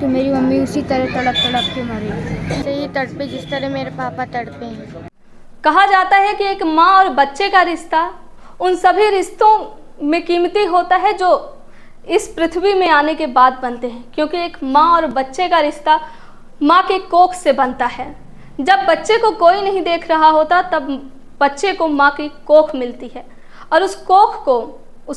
तो मेरी मम्मी उसी तरह तड़प तड़प के मरी, ऐसे ही तड़पे जिस तरह मेरे पापा तड़पे हैं। कहा जाता है कि एक माँ और बच्चे का रिश्ता उन सभी रिश्तों में कीमती होता है जो इस पृथ्वी में आने के बाद बनते हैं, क्योंकि एक माँ और बच्चे का रिश्ता माँ के कोख से बनता है। जब बच्चे को कोई नहीं देख रहा होता तब बच्चे को माँ की कोख मिलती है, और उस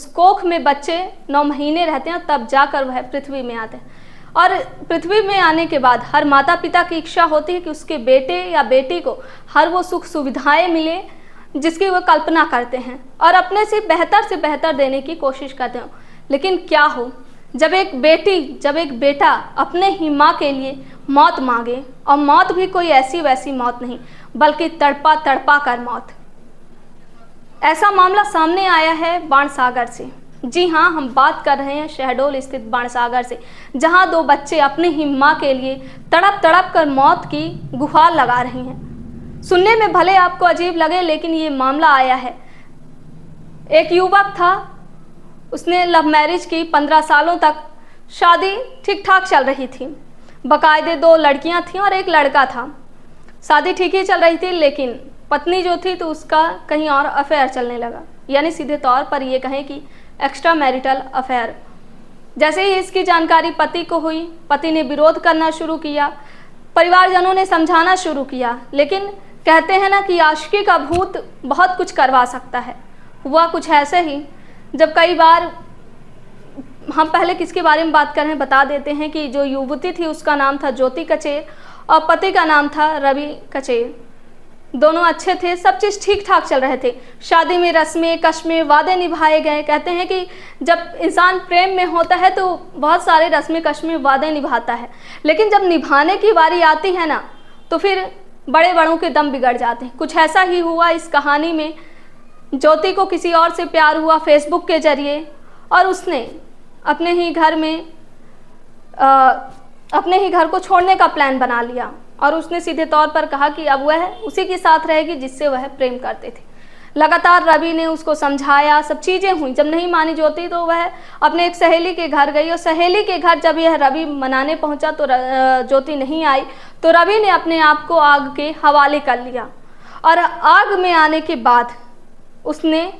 कोख में बच्चे 9 महीने रहते हैं, तब जाकर वह पृथ्वी में आते हैं। और पृथ्वी में आने के बाद हर माता पिता की इच्छा होती है कि उसके बेटे या बेटी को हर वो सुख सुविधाएं मिले जिसकी वह कल्पना करते हैं और अपने से बेहतर देने की कोशिश करते हो। लेकिन क्या हो जब एक बेटा अपने ही माँ के लिए मौत मांगे, और मौत भी कोई ऐसी वैसी मौत नहीं बल्कि तड़पा तड़पा कर मौत। ऐसा मामला सामने आया है बाणसागर से। जी हाँ, हम बात कर रहे हैं शहडोल स्थित बाणसागर से, जहाँ 2 बच्चे अपनी ही माँ के लिए तड़प तड़प कर मौत की गुहार लगा रहे हैं। सुनने में भले आपको अजीब लगे, लेकिन ये मामला आया है। एक युवक था, उसने लव मैरिज की, 15 सालों तक शादी ठीक ठाक चल रही थी, बाकायदे 2 लड़कियां थीं और 1 लड़का था। शादी ठीक ही चल रही थी, लेकिन पत्नी जो थी तो उसका कहीं और अफेयर चलने लगा, यानी सीधे तौर पर ये कहें कि एक्स्ट्रा मैरिटल अफेयर। जैसे ही इसकी जानकारी पति को हुई, पति ने विरोध करना शुरू किया, परिवारजनों ने समझाना शुरू किया, लेकिन कहते हैं ना कि आशिकी का भूत बहुत कुछ करवा सकता है। हुआ कुछ ऐसे ही, जब कई बार हम पहले किसके बारे में बात कर रहे हैं बता देते हैं कि जो युवती थी उसका नाम था ज्योति कचेर और पति का नाम था रवि कचेर। दोनों अच्छे थे, सब चीज़ ठीक ठाक चल रहे थे। शादी में रस्में कस्में वादे निभाए गए। कहते हैं कि जब इंसान प्रेम में होता है तो बहुत सारे रस्में कस्में वादे निभाता है, लेकिन जब निभाने की बारी आती है ना तो फिर बड़े बड़ों के दम बिगड़ जाते हैं। कुछ ऐसा ही हुआ इस कहानी में। ज्योति को किसी और से प्यार हुआ फेसबुक के जरिए, और उसने अपने ही घर को छोड़ने का प्लान बना लिया, और उसने सीधे तौर पर कहा कि अब वह उसी के साथ रहेगी जिससे वह प्रेम करते थे। लगातार रवि ने उसको समझाया, सब चीज़ें हुई। जब नहीं मानी ज्योति तो वह अपने एक सहेली के घर गई, और सहेली के घर जब यह रवि मनाने पहुंचा तो ज्योति नहीं आई, तो रवि ने अपने आप को आग के हवाले कर लिया। और आग में आने के बाद उसने,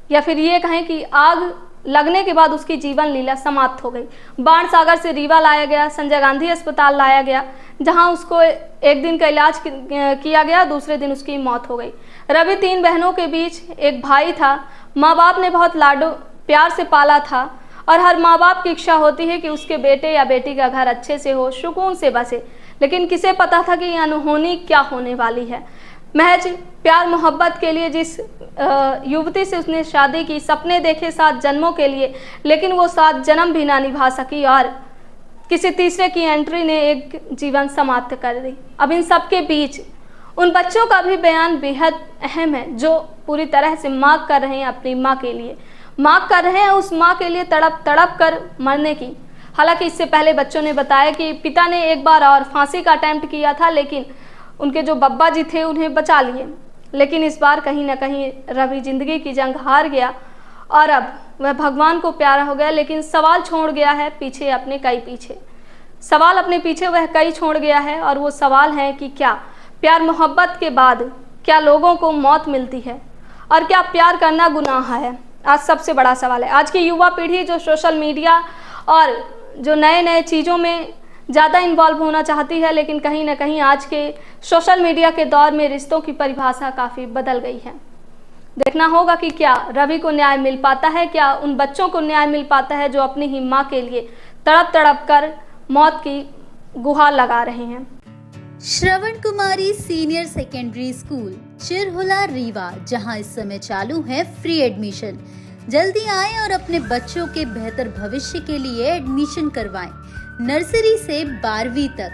या फिर ये कहें कि आग लगने के बाद उसकी जीवन लीला समाप्त हो गई। बाणसागर से रीवा लाया गया, संजय गांधी अस्पताल लाया गया, जहां उसको एक दिन का इलाज किया गया, दूसरे दिन उसकी मौत हो गई। रवि 3 बहनों के बीच एक भाई था। माँ बाप ने बहुत लाडो प्यार से पाला था, और हर माँ बाप की इच्छा होती है कि उसके बेटे या बेटी का घर अच्छे से हो, सुकून से बसे। लेकिन किसे पता था कि यह अनहोनी क्या होने वाली है। महज प्यार मोहब्बत के लिए जिस युवती से उसने शादी की, सपने देखे 7 जन्मों के लिए, लेकिन वो 7 जन्म भी ना निभा सकी, और किसी तीसरे की एंट्री ने एक जीवन समाप्त कर दी। अब इन सब के बीच उन बच्चों का भी बयान बेहद अहम है, जो पूरी तरह से मांग कर रहे हैं अपनी माँ के लिए, मांग कर रहे हैं उस माँ के लिए तड़प तड़प कर मरने की। हालांकि इससे पहले बच्चों ने बताया कि पिता ने एक बार और फांसी का अटेम्प्ट किया था, लेकिन उनके जो बब्बा जी थे उन्हें बचा लिए। लेकिन इस बार कहीं ना कहीं रवि जिंदगी की जंग हार गया, और अब वह भगवान को प्यारा हो गया, लेकिन सवाल छोड़ गया है पीछे, अपने कई पीछे सवाल अपने पीछे वह कई छोड़ गया है। और वो सवाल है कि क्या प्यार मोहब्बत के बाद क्या लोगों को मौत मिलती है, और क्या प्यार करना गुनाह है? आज सबसे बड़ा सवाल है। आज की युवा पीढ़ी जो सोशल मीडिया और जो नए चीज़ों में ज़्यादा इन्वॉल्व होना चाहती है, लेकिन कहीं ना कहीं आज के सोशल मीडिया के दौर में रिश्तों की परिभाषा काफ़ी बदल गई है। देखना होगा कि क्या रवि को न्याय मिल पाता है, क्या उन बच्चों को न्याय मिल पाता है जो अपनी ही माँ के लिए तड़प तड़प कर मौत की गुहार लगा रहे हैं। श्रवण कुमारी senior secondary school Chirhula Rewa, जहां इस समय चालू है फ्री एडमिशन। जल्दी आएं और अपने बच्चों के बेहतर भविष्य के लिए एडमिशन करवाएं। नर्सरी से 12वीं तक